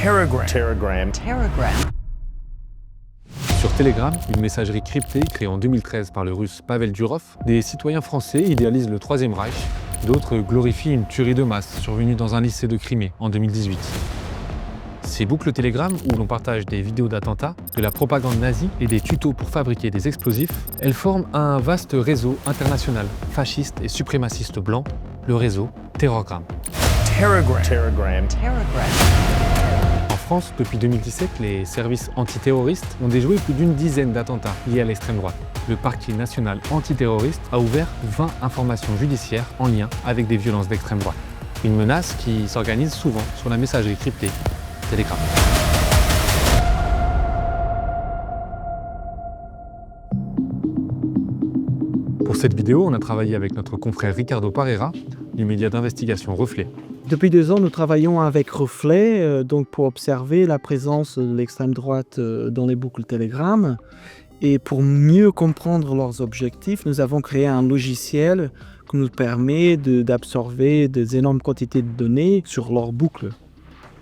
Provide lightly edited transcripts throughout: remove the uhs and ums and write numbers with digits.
Telegram. Sur Telegram, une messagerie cryptée créée en 2013 par le russe Pavel Durov, des citoyens français idéalisent le Troisième Reich, d'autres glorifient une tuerie de masse survenue dans un lycée de Crimée en 2018. Ces boucles Telegram, où l'on partage des vidéos d'attentats, de la propagande nazie et des tutos pour fabriquer des explosifs, elles forment un vaste réseau international, fasciste et suprémaciste blanc, le réseau Terrorgram. Telegram. En France, depuis 2017, les services antiterroristes ont déjoué plus d'une dizaine d'attentats liés à l'extrême droite. Le parquet national antiterroriste a ouvert 20 informations judiciaires en lien avec des violences d'extrême droite. Une menace qui s'organise souvent sur la messagerie cryptée Telegram. Pour cette vidéo, on a travaillé avec notre confrère Ricardo Parera du média d'investigation Reflet. Depuis 2 ans, nous travaillons avec Reflet donc pour observer la présence de l'extrême droite dans les boucles Telegram. Et pour mieux comprendre leurs objectifs, nous avons créé un logiciel qui nous permet d'absorber des énormes quantités de données sur leurs boucles.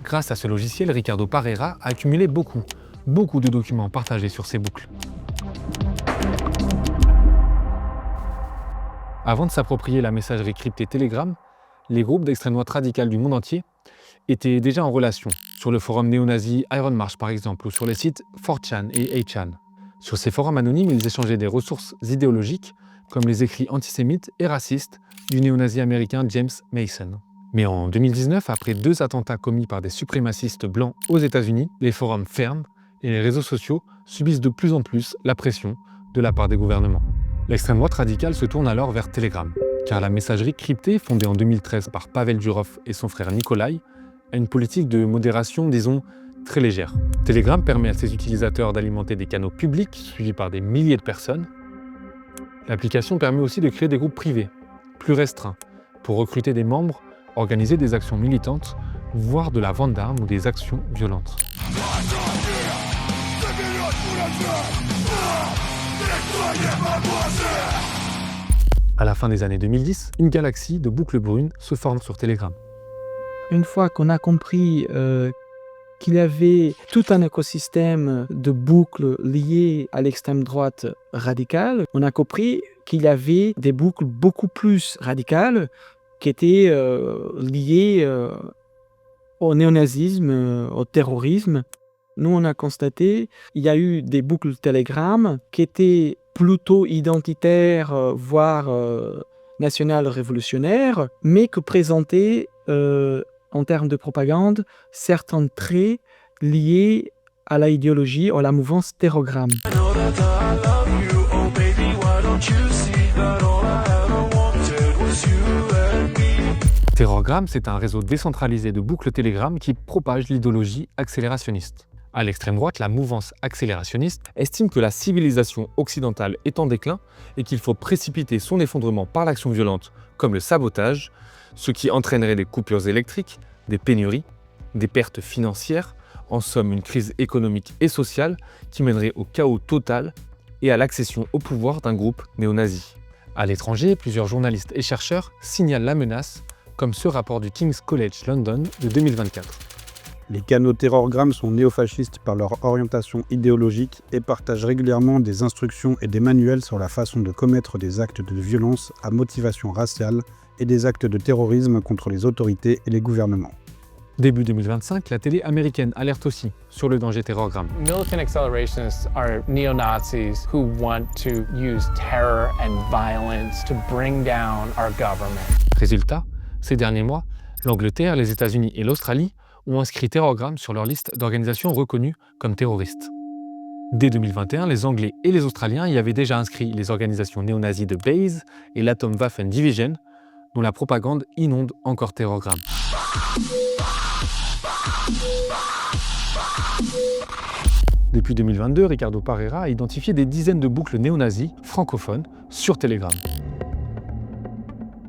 Grâce à ce logiciel, Ricardo Parera a accumulé beaucoup de documents partagés sur ces boucles. Avant de s'approprier la messagerie cryptée Telegram, les groupes d'extrême droite radicale du monde entier étaient déjà en relation, sur le forum néo-nazi Iron March par exemple, ou sur les sites 4chan et 8chan. Sur ces forums anonymes, ils échangeaient des ressources idéologiques, comme les écrits antisémites et racistes du néo-nazi américain James Mason. Mais en 2019, après 2 attentats commis par des suprémacistes blancs aux États-Unis, les forums ferment et les réseaux sociaux subissent de plus en plus la pression de la part des gouvernements. L'extrême droite radicale se tourne alors vers Telegram, car la messagerie cryptée, fondée en 2013 par Pavel Durov et son frère Nikolai, a une politique de modération, disons, très légère. Telegram permet à ses utilisateurs d'alimenter des canaux publics suivis par des milliers de personnes. L'application permet aussi de créer des groupes privés, plus restreints, pour recruter des membres, organiser des actions militantes, voire de la vente d'armes ou des actions violentes. À la fin des années 2010, une galaxie de boucles brunes se forme sur Telegram. Une fois qu'on a compris qu'il y avait tout un écosystème de boucles liées à l'extrême droite radicale, on a compris qu'il y avait des boucles beaucoup plus radicales qui étaient liées au néonazisme, au terrorisme. Nous, on a constaté qu'il y a eu des boucles Telegram qui étaient plutôt identitaires, voire national-révolutionnaires, mais qui présentaient, en termes de propagande, certains traits liés à l'idéologie ou à la mouvance Terrorgram. Terrorgram, c'est un réseau décentralisé de boucles Telegram qui propage l'idéologie accélérationniste. À l'extrême droite, la mouvance accélérationniste estime que la civilisation occidentale est en déclin et qu'il faut précipiter son effondrement par l'action violente, comme le sabotage, ce qui entraînerait des coupures électriques, des pénuries, des pertes financières, en somme une crise économique et sociale qui mènerait au chaos total et à l'accession au pouvoir d'un groupe néo-nazi. À l'étranger, plusieurs journalistes et chercheurs signalent la menace, comme ce rapport du King's College London de 2024. Les canaux Terrorgram sont néofascistes par leur orientation idéologique et partagent régulièrement des instructions et des manuels sur la façon de commettre des actes de violence à motivation raciale et des actes de terrorisme contre les autorités et les gouvernements. Début 2025, la télé américaine alerte aussi sur le danger Terrorgram. Militant accelerationists are neo-Nazis who want to use terror and violence to bring down our government. Résultat, ces derniers mois, l'Angleterre, les États-Unis et l'Australie ont inscrit Terrorgram sur leur liste d'organisations reconnues comme terroristes. Dès 2021, les Anglais et les Australiens y avaient déjà inscrit les organisations néo-nazies de Base et l'Atomwaffen Division, dont la propagande inonde encore Terrorgram. Depuis 2022, Ricardo Parera a identifié des dizaines de boucles néo-nazis francophones sur Telegram.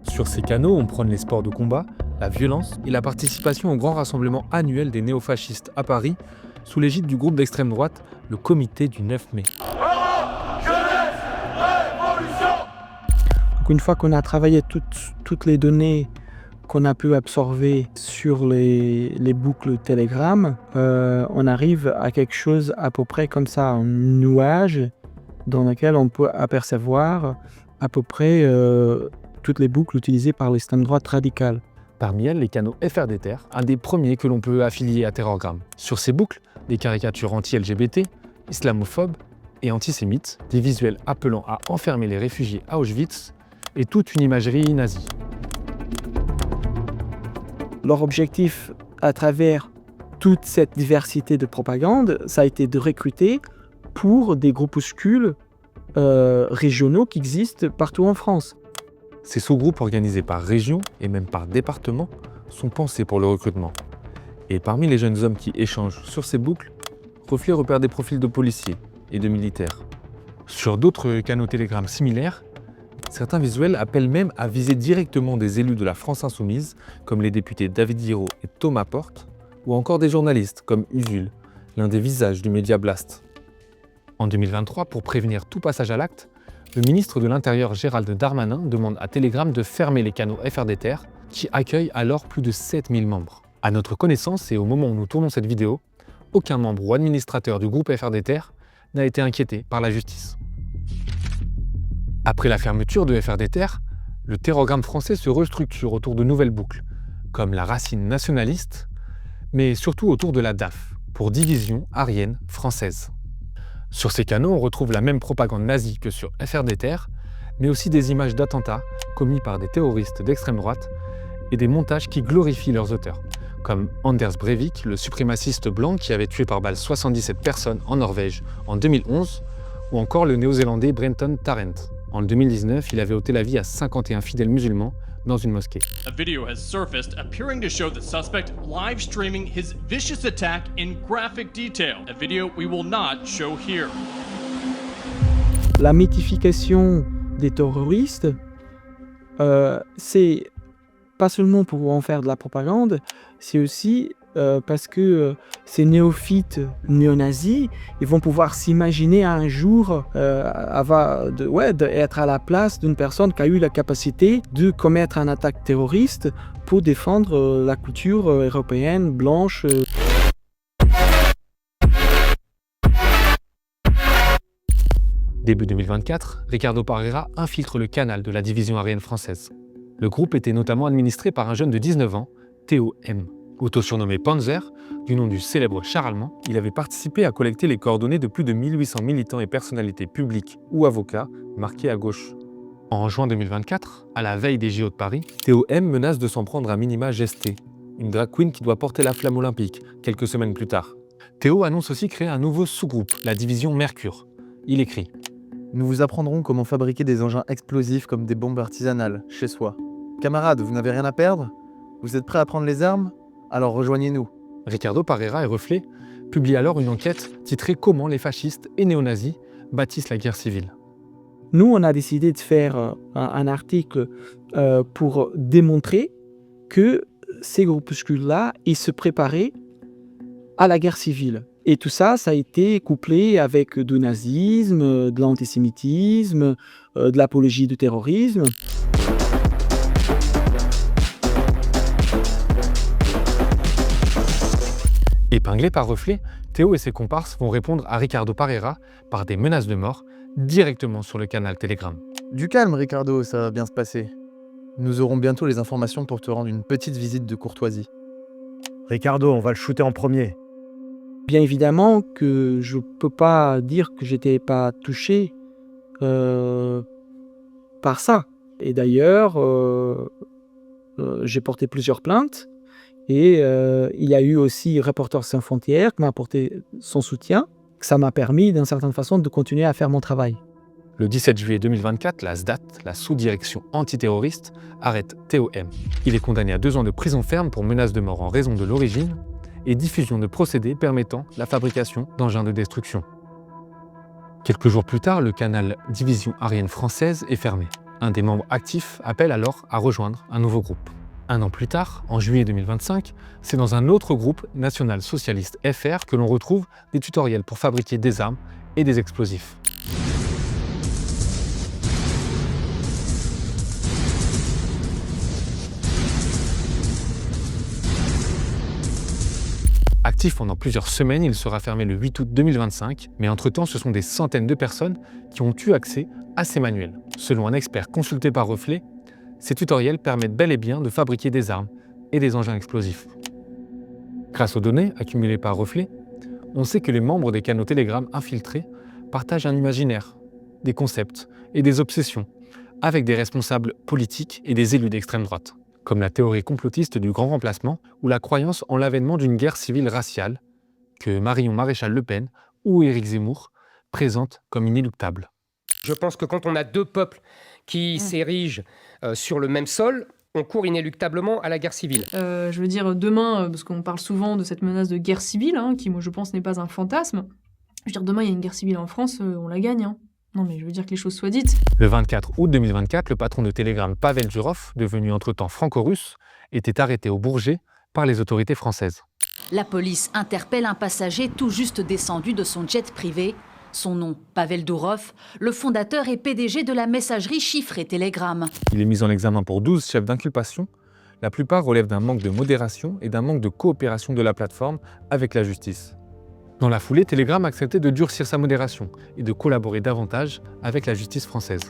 Sur ces canaux, on prône les sports de combat, la violence et la participation au grand rassemblement annuel des néofascistes à Paris, sous l'égide du groupe d'extrême droite, le Comité du 9 mai. Donc une fois qu'on a travaillé toutes les données qu'on a pu absorber sur les boucles Telegram, on arrive à quelque chose à peu près comme ça, un nuage dans lequel on peut apercevoir à peu près toutes les boucles utilisées par l'extrême droite radicale. Parmi elles, les canaux FRDTR, un des premiers que l'on peut affilier à Terrorgram. Sur ces boucles, des caricatures anti-LGBT, islamophobes et antisémites, des visuels appelant à enfermer les réfugiés à Auschwitz et toute une imagerie nazie. Leur objectif, à travers toute cette diversité de propagande, ça a été de recruter pour des groupuscules régionaux qui existent partout en France. Ces sous-groupes organisés par région et même par département sont pensés pour le recrutement. Et parmi les jeunes hommes qui échangent sur ces boucles, Reflet repère des profils de policiers et de militaires. Sur d'autres canaux Telegram similaires, certains visuels appellent même à viser directement des élus de la France insoumise, comme les députés David Guiraud et Thomas Porte, ou encore des journalistes comme Usul, l'un des visages du média Blast. En 2023, pour prévenir tout passage à l'acte, le ministre de l'Intérieur Gérald Darmanin demande à Telegram de fermer les canaux FRDTR qui accueillent alors plus de 7000 membres. À notre connaissance et au moment où nous tournons cette vidéo, aucun membre ou administrateur du groupe FRDTR n'a été inquiété par la justice. Après la fermeture de FRDTR, le terrogramme français se restructure autour de nouvelles boucles, comme la racine nationaliste, mais surtout autour de la DAF, pour division aryenne française. Sur ces canaux, on retrouve la même propagande nazie que sur FRDTR, mais aussi des images d'attentats commis par des terroristes d'extrême droite et des montages qui glorifient leurs auteurs, comme Anders Breivik, le suprémaciste blanc qui avait tué par balle 77 personnes en Norvège en 2011, ou encore le néo-zélandais Brenton Tarrant. En 2019, il avait ôté la vie à 51 fidèles musulmans dans une mosquée. A video has surfaced appearing to show the suspect live streaming his vicious attack in graphic detail. A video we will not show here. La mythification des terroristes, c'est pas seulement pour en faire de la propagande, c'est aussi parce que ces néophytes néo-nazis, ils vont pouvoir s'imaginer un jour être à la place d'une personne qui a eu la capacité de commettre une attaque terroriste pour défendre la culture européenne blanche. Début 2024, Ricardo Parreira infiltre le canal de la division aryenne française. Le groupe était notamment administré par un jeune de 19 ans, Théo M. Auto-surnommé Panzer, du nom du célèbre char allemand, il avait participé à collecter les coordonnées de plus de 1800 militants et personnalités publiques ou avocats marqués à gauche. En juin 2024, à la veille des JO de Paris, Théo M menace de s'en prendre à Minima Gesté, une drag queen qui doit porter la flamme olympique quelques semaines plus tard. Théo annonce aussi créer un nouveau sous-groupe, la division Mercure. Il écrit : Nous vous apprendrons comment fabriquer des engins explosifs comme des bombes artisanales, chez soi. Camarades, vous n'avez rien à perdre ? Vous êtes prêts à prendre les armes ? Alors rejoignez-nous. Ricardo Parreira et Reflet publient alors une enquête titrée « Comment les fascistes et néo-nazis bâtissent la guerre civile ». Nous, on a décidé de faire un article pour démontrer que ces groupuscules-là, ils se préparaient à la guerre civile. Et tout ça, ça a été couplé avec du nazisme, de l'antisémitisme, de l'apologie du terrorisme. Épinglés par Reflet, Théo et ses comparses vont répondre à Ricardo Parreira par des menaces de mort directement sur le canal Telegram. Du calme, Ricardo, ça va bien se passer. Nous aurons bientôt les informations pour te rendre une petite visite de courtoisie. Ricardo, on va le shooter en premier. Bien évidemment que je ne peux pas dire que j'étais pas touché par ça. Et d'ailleurs, j'ai porté plusieurs plaintes. Et il y a eu aussi Reporters sans frontières qui m'a apporté son soutien. Ça m'a permis, d'une certaine façon, de continuer à faire mon travail. Le 17 juillet 2024, la SDAT, la sous-direction antiterroriste, arrête Théo M. Il est condamné à 2 ans de prison ferme pour menace de mort en raison de l'origine et diffusion de procédés permettant la fabrication d'engins de destruction. Quelques jours plus tard, le canal Division Aryenne Française est fermé. Un des membres actifs appelle alors à rejoindre un nouveau groupe. 1 an plus tard, en juillet 2025, c'est dans un autre groupe, National Socialiste FR, que l'on retrouve des tutoriels pour fabriquer des armes et des explosifs. Actif pendant plusieurs semaines, il sera fermé le 8 août 2025, mais entre-temps, ce sont des centaines de personnes qui ont eu accès à ces manuels. Selon un expert consulté par Reflet, ces tutoriels permettent bel et bien de fabriquer des armes et des engins explosifs. Grâce aux données accumulées par Reflet, on sait que les membres des canaux Telegram infiltrés partagent un imaginaire, des concepts et des obsessions avec des responsables politiques et des élus d'extrême droite, comme la théorie complotiste du grand remplacement ou la croyance en l'avènement d'une guerre civile raciale que Marion Maréchal Le Pen ou Éric Zemmour présentent comme inéluctable. Je pense que quand on a deux peuples qui s'érigent sur le même sol, on court inéluctablement à la guerre civile. Je veux dire, demain, parce qu'on parle souvent de cette menace de guerre civile, qui, moi, je pense, n'est pas un fantasme. Je veux dire, demain, il y a une guerre civile en France, on la gagne. Non, mais je veux dire que les choses soient dites. Le 24 août 2024, le patron de Telegram, Pavel Durov, devenu entre-temps franco-russe, était arrêté au Bourget par les autorités françaises. La police interpelle un passager tout juste descendu de son jet privé. Son nom, Pavel Durov, le fondateur et PDG de la messagerie chiffrée Telegram. Il est mis en examen pour 12 chefs d'inculpation. La plupart relèvent d'un manque de modération et d'un manque de coopération de la plateforme avec la justice. Dans la foulée, Telegram a accepté de durcir sa modération et de collaborer davantage avec la justice française.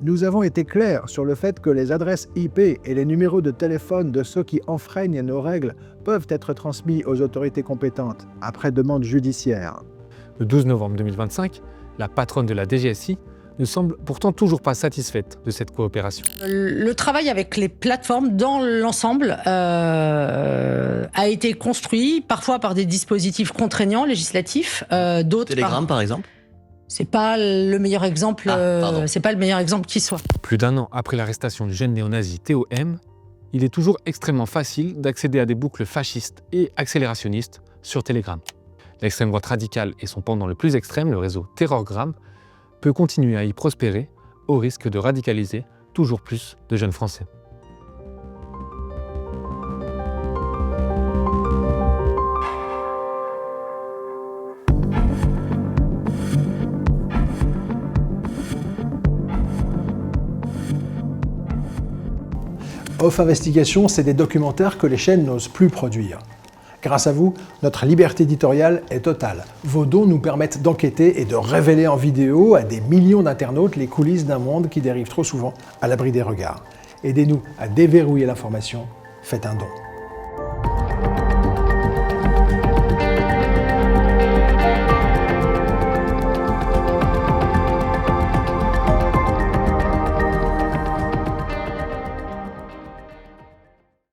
Nous avons été clairs sur le fait que les adresses IP et les numéros de téléphone de ceux qui enfreignent nos règles peuvent être transmis aux autorités compétentes après demande judiciaire. Le 12 novembre 2025, la patronne de la DGSI ne semble pourtant toujours pas satisfaite de cette coopération. Le travail avec les plateformes dans l'ensemble a été construit parfois par des dispositifs contraignants législatifs, d'autres Telegram par exemple. C'est pas le meilleur exemple. C'est pas le meilleur exemple qui soit. Plus d'un an après l'arrestation du jeune néo-nazi Théo M, il est toujours extrêmement facile d'accéder à des boucles fascistes et accélérationnistes sur Telegram. L'extrême droite radicale et son pendant le plus extrême, le réseau Terrorgram, peut continuer à y prospérer au risque de radicaliser toujours plus de jeunes Français. Off Investigation, c'est des documentaires que les chaînes n'osent plus produire. Grâce à vous, notre liberté éditoriale est totale. Vos dons nous permettent d'enquêter et de révéler en vidéo à des millions d'internautes les coulisses d'un monde qui dérive trop souvent à l'abri des regards. Aidez-nous à déverrouiller l'information, faites un don.